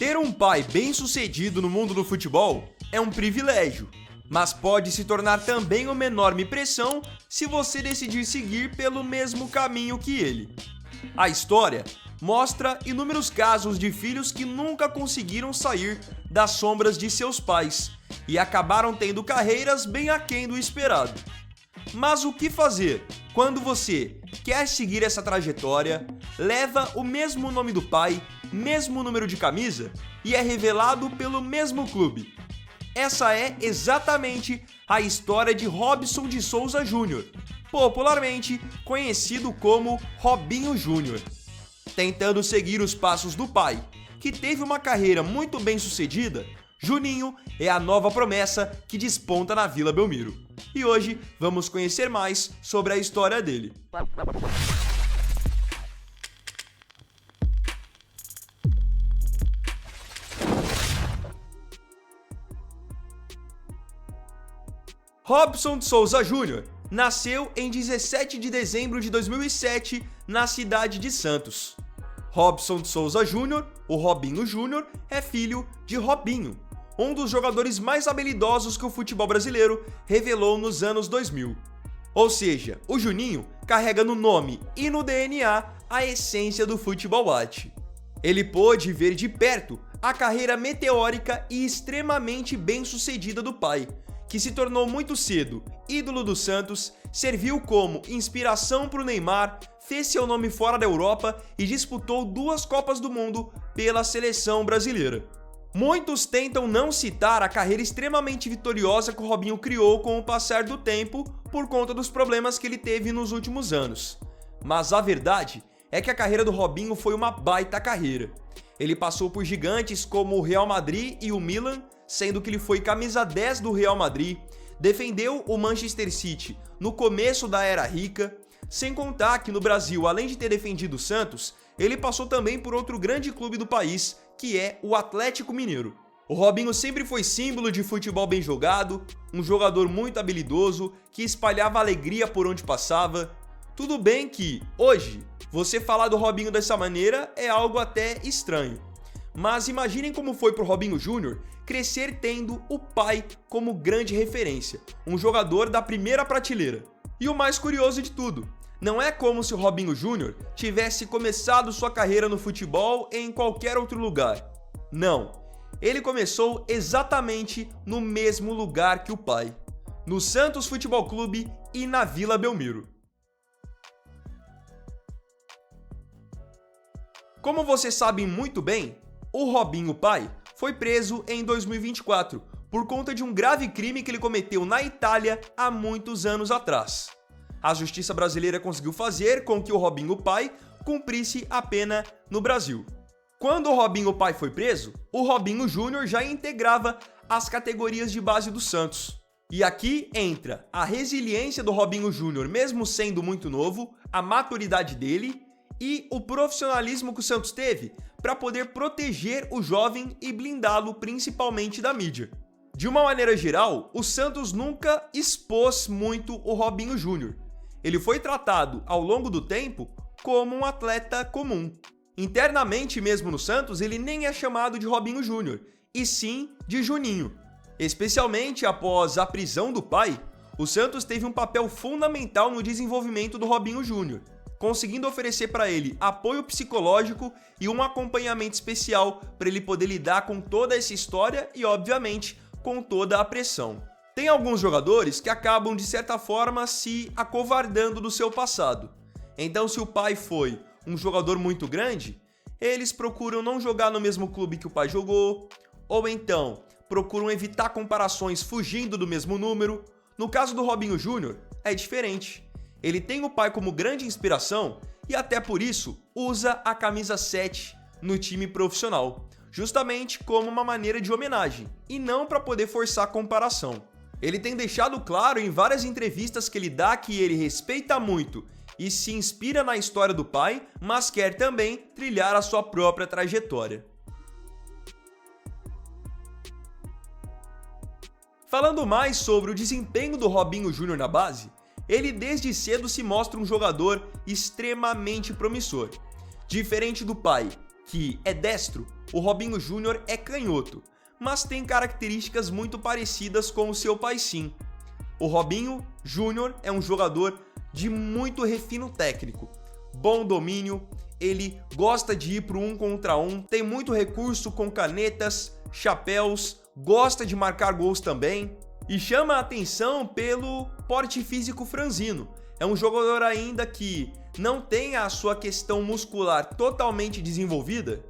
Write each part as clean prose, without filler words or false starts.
Ter um pai bem-sucedido no mundo do futebol é um privilégio, mas pode se tornar também uma enorme pressão se você decidir seguir pelo mesmo caminho que ele. A história mostra inúmeros casos de filhos que nunca conseguiram sair das sombras de seus pais e acabaram tendo carreiras bem aquém do esperado. Mas o que fazer quando você quer seguir essa trajetória, leva o mesmo nome do pai, mesmo número de camisa e é revelado pelo mesmo clube? Essa é exatamente a história de Robson de Souza Júnior, popularmente conhecido como Robinho Júnior. Tentando seguir os passos do pai, que teve uma carreira muito bem sucedida, Juninho é a nova promessa que desponta na Vila Belmiro. E hoje vamos conhecer mais sobre a história dele. Robson de Souza Júnior nasceu em 17 de dezembro de 2007 na cidade de Santos. Robson de Souza Júnior, o Robinho Júnior, é filho de Robinho, um dos jogadores mais habilidosos que o futebol brasileiro revelou nos anos 2000. Ou seja, o Juninho carrega no nome e no DNA a essência do futebol arte. Ele pôde ver de perto a carreira meteórica e extremamente bem-sucedida do pai, que se tornou muito cedo ídolo do Santos, serviu como inspiração para o Neymar, fez seu nome fora da Europa e disputou 2 Copas do Mundo pela seleção brasileira. Muitos tentam não citar a carreira extremamente vitoriosa que o Robinho criou com o passar do tempo por conta dos problemas que ele teve nos últimos anos. Mas a verdade é que a carreira do Robinho foi uma baita carreira. Ele passou por gigantes como o Real Madrid e o Milan, sendo que ele foi camisa 10 do Real Madrid, defendeu o Manchester City no começo da Era Rica, sem contar que no Brasil, além de ter defendido o Santos, ele passou também por outro grande clube do país, que é o Atlético Mineiro. O Robinho sempre foi símbolo de futebol bem jogado, um jogador muito habilidoso, que espalhava alegria por onde passava. Tudo bem que, hoje, você falar do Robinho dessa maneira é algo até estranho. Mas imaginem como foi pro Robinho Júnior crescer tendo o pai como grande referência, um jogador da primeira prateleira. E o mais curioso de tudo, não é como se o Robinho Júnior tivesse começado sua carreira no futebol em qualquer outro lugar. Não, ele começou exatamente no mesmo lugar que o pai, no Santos Futebol Clube e na Vila Belmiro. Como vocês sabem muito bem, o Robinho pai foi preso em 2024 por conta de um grave crime que ele cometeu na Itália há muitos anos atrás. A justiça brasileira conseguiu fazer com que o Robinho pai cumprisse a pena no Brasil. Quando o Robinho pai foi preso, o Robinho Júnior já integrava as categorias de base do Santos. E aqui entra a resiliência do Robinho Júnior, mesmo sendo muito novo, a maturidade dele e o profissionalismo que o Santos teve para poder proteger o jovem e blindá-lo principalmente da mídia. De uma maneira geral, o Santos nunca expôs muito o Robinho Júnior. Ele foi tratado ao longo do tempo como um atleta comum. Internamente mesmo no Santos, ele nem é chamado de Robinho Júnior, e sim de Juninho. Especialmente após a prisão do pai, o Santos teve um papel fundamental no desenvolvimento do Robinho Júnior, conseguindo oferecer para ele apoio psicológico e um acompanhamento especial para ele poder lidar com toda essa história e, obviamente, com toda a pressão. Tem alguns jogadores que acabam, de certa forma, se acovardando do seu passado. Então, se o pai foi um jogador muito grande, eles procuram não jogar no mesmo clube que o pai jogou, ou então procuram evitar comparações fugindo do mesmo número. No caso do Robinho Júnior, é diferente. Ele tem o pai como grande inspiração e até por isso usa a camisa 7 no time profissional, justamente como uma maneira de homenagem e não para poder forçar a comparação. Ele tem deixado claro em várias entrevistas que ele dá que ele respeita muito e se inspira na história do pai, mas quer também trilhar a sua própria trajetória. Falando mais sobre o desempenho do Robinho Júnior na base, ele desde cedo se mostra um jogador extremamente promissor. Diferente do pai, que é destro, o Robinho Júnior é canhoto, mas tem características muito parecidas com o seu pai sim. O Robinho Júnior é um jogador de muito refino técnico, bom domínio, ele gosta de ir para o 1 contra 1, tem muito recurso com canetas, chapéus, gosta de marcar gols também e chama a atenção pelo porte físico franzino. É um jogador ainda que não tem a sua questão muscular totalmente desenvolvida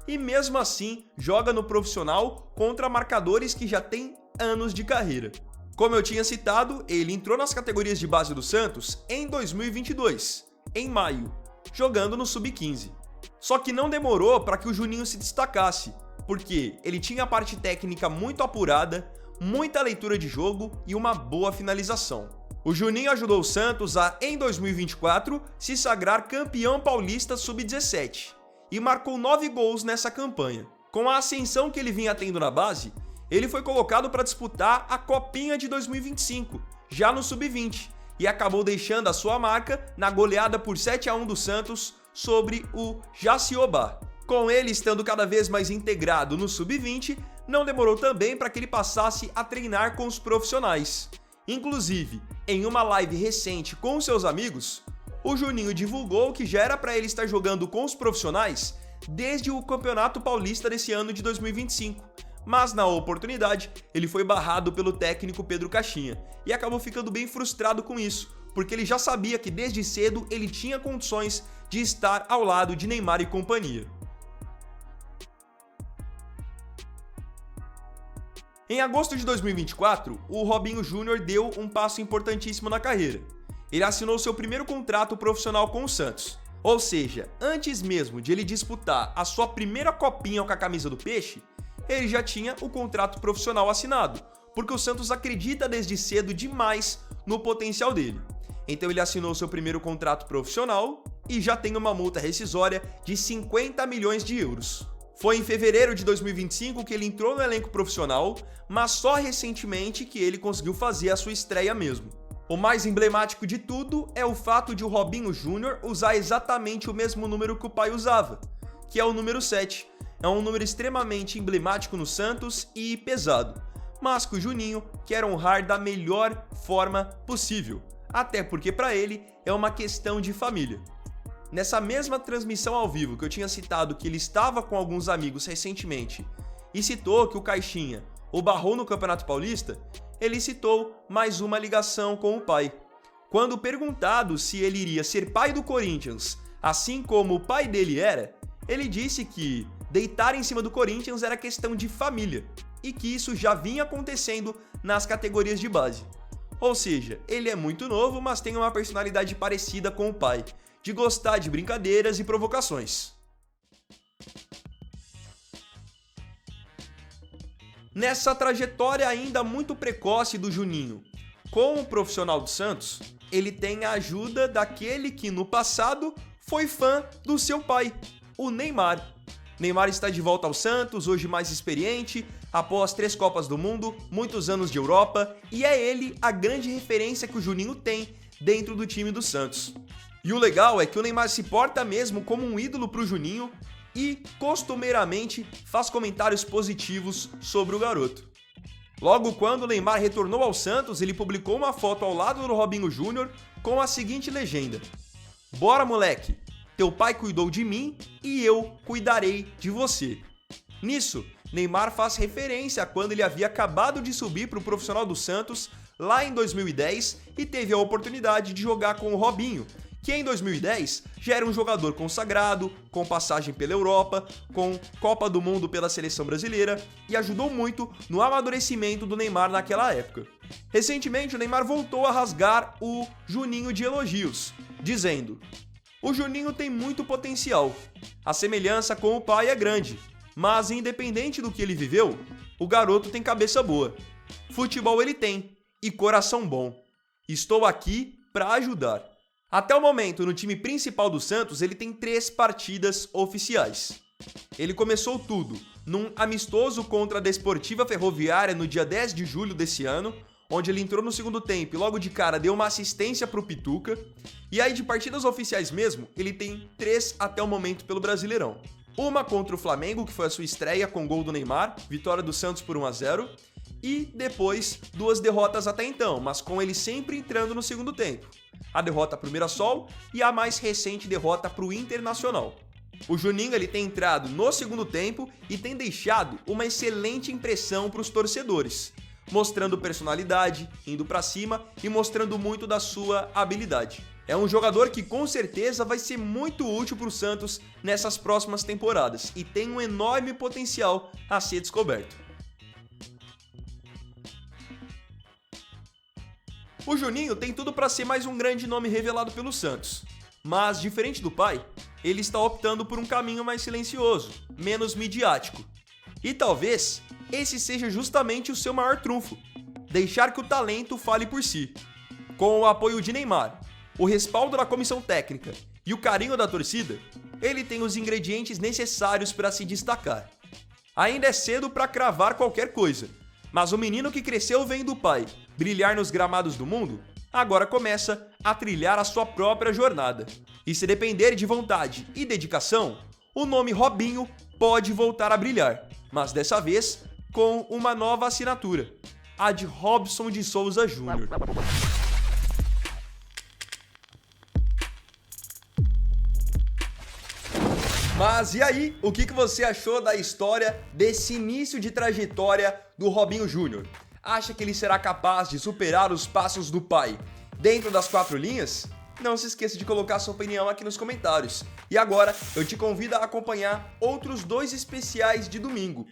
e mesmo assim joga no profissional contra marcadores que já têm anos de carreira. Como eu tinha citado, ele entrou nas categorias de base do Santos em 2022, em maio, jogando no Sub-15. Só que não demorou para que o Juninho se destacasse, porque ele tinha a parte técnica muito apurada, muita leitura de jogo e uma boa finalização. O Juninho ajudou o Santos a, em 2024, se sagrar campeão paulista Sub-17 e marcou 9 gols nessa campanha. Com a ascensão que ele vinha tendo na base, ele foi colocado para disputar a Copinha de 2025, já no Sub-20, e acabou deixando a sua marca na goleada por 7-1 do Santos sobre o Jaciobá. Com ele estando cada vez mais integrado no Sub-20, não demorou também para que ele passasse a treinar com os profissionais. Inclusive, em uma live recente com seus amigos, o Juninho divulgou que já era para ele estar jogando com os profissionais desde o Campeonato Paulista desse ano de 2025, mas na oportunidade ele foi barrado pelo técnico Pedro Caixinha e acabou ficando bem frustrado com isso, porque ele já sabia que desde cedo ele tinha condições de estar ao lado de Neymar e companhia. Em agosto de 2024, o Robinho Júnior deu um passo importantíssimo na carreira. Ele assinou seu primeiro contrato profissional com o Santos. Ou seja, antes mesmo de ele disputar a sua primeira copinha com a camisa do Peixe, ele já tinha o contrato profissional assinado, porque o Santos acredita desde cedo demais no potencial dele. Então ele assinou seu primeiro contrato profissional e já tem uma multa rescisória de 50 milhões de euros. Foi em fevereiro de 2025 que ele entrou no elenco profissional, mas só recentemente que ele conseguiu fazer a sua estreia mesmo. O mais emblemático de tudo é o fato de o Robinho Júnior usar exatamente o mesmo número que o pai usava, que é o número 7. É um número extremamente emblemático no Santos e pesado, mas que o Juninho quer honrar da melhor forma possível, até porque para ele é uma questão de família. Nessa mesma transmissão ao vivo que eu tinha citado que ele estava com alguns amigos recentemente e citou que o Caixinha o barrou no Campeonato Paulista, ele citou mais uma ligação com o pai. Quando perguntado se ele iria ser pai do Corinthians, assim como o pai dele era, ele disse que deitar em cima do Corinthians era questão de família e que isso já vinha acontecendo nas categorias de base. Ou seja, ele é muito novo, mas tem uma personalidade parecida com o pai, de gostar de brincadeiras e provocações. Nessa trajetória ainda muito precoce do Juninho, com o profissional do Santos, ele tem a ajuda daquele que no passado foi fã do seu pai, o Neymar. Neymar está de volta ao Santos, hoje mais experiente, após 3 Copas do Mundo, muitos anos de Europa, e é ele a grande referência que o Juninho tem dentro do time do Santos. E o legal é que o Neymar se porta mesmo como um ídolo para o Juninho e, costumeiramente, faz comentários positivos sobre o garoto. Logo quando o Neymar retornou ao Santos, ele publicou uma foto ao lado do Robinho Júnior com a seguinte legenda: "Bora, moleque! Teu pai cuidou de mim e eu cuidarei de você." Nisso, Neymar faz referência a quando ele havia acabado de subir para o profissional do Santos lá em 2010 e teve a oportunidade de jogar com o Robinho, que em 2010 já era um jogador consagrado, com passagem pela Europa, com Copa do Mundo pela seleção brasileira e ajudou muito no amadurecimento do Neymar naquela época. Recentemente, o Neymar voltou a rasgar o Juninho de elogios, dizendo: "O Juninho tem muito potencial, a semelhança com o pai é grande, mas independente do que ele viveu, o garoto tem cabeça boa. Futebol ele tem e coração bom. Estou aqui para ajudar." Até o momento, no time principal do Santos, ele tem 3 partidas oficiais. Ele começou tudo num amistoso contra a Desportiva Ferroviária no dia 10 de julho desse ano, onde ele entrou no segundo tempo e logo de cara deu uma assistência pro Pituca. E aí de partidas oficiais mesmo, ele tem 3 até o momento pelo Brasileirão. Uma contra o Flamengo, que foi a sua estreia com gol do Neymar, vitória do Santos por 1-0, e depois 2 derrotas até então, mas com ele sempre entrando no segundo tempo. A derrota para o Mirassol e a mais recente derrota para o Internacional. O Juninho ele tem entrado no segundo tempo e tem deixado uma excelente impressão para os torcedores, mostrando personalidade, indo para cima e mostrando muito da sua habilidade. É um jogador que com certeza vai ser muito útil para o Santos nessas próximas temporadas e tem um enorme potencial a ser descoberto. O Juninho tem tudo para ser mais um grande nome revelado pelo Santos, mas diferente do pai, ele está optando por um caminho mais silencioso, menos midiático. E talvez esse seja justamente o seu maior trunfo, deixar que o talento fale por si. Com o apoio de Neymar, o respaldo da comissão técnica e o carinho da torcida, ele tem os ingredientes necessários para se destacar. Ainda é cedo para cravar qualquer coisa, mas o menino que cresceu vendo o pai brilhar nos gramados do mundo, agora começa a trilhar a sua própria jornada. E se depender de vontade e dedicação, o nome Robinho pode voltar a brilhar, mas dessa vez com uma nova assinatura, a de Robson de Souza Júnior. Mas e aí, o que você achou da história desse início de trajetória do Robinho Júnior? Acha que ele será capaz de superar os passos do pai dentro das 4 linhas? Não se esqueça de colocar sua opinião aqui nos comentários. E agora eu te convido a acompanhar outros 2 especiais de domingo.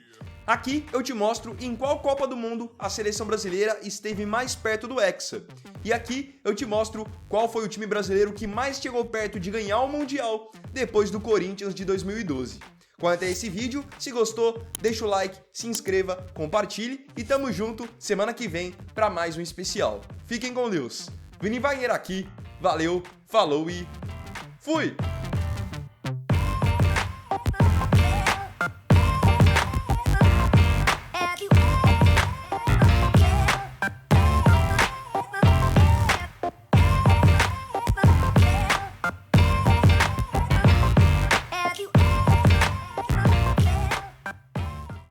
Aqui eu te mostro em qual Copa do Mundo a seleção brasileira esteve mais perto do Hexa. E aqui eu te mostro qual foi o time brasileiro que mais chegou perto de ganhar o Mundial depois do Corinthians de 2012. Quanto a esse vídeo, se gostou, deixa o like, se inscreva, compartilhe e tamo junto semana que vem para mais um especial. Fiquem com Deus. Vini Wagner aqui, valeu, falou e fui!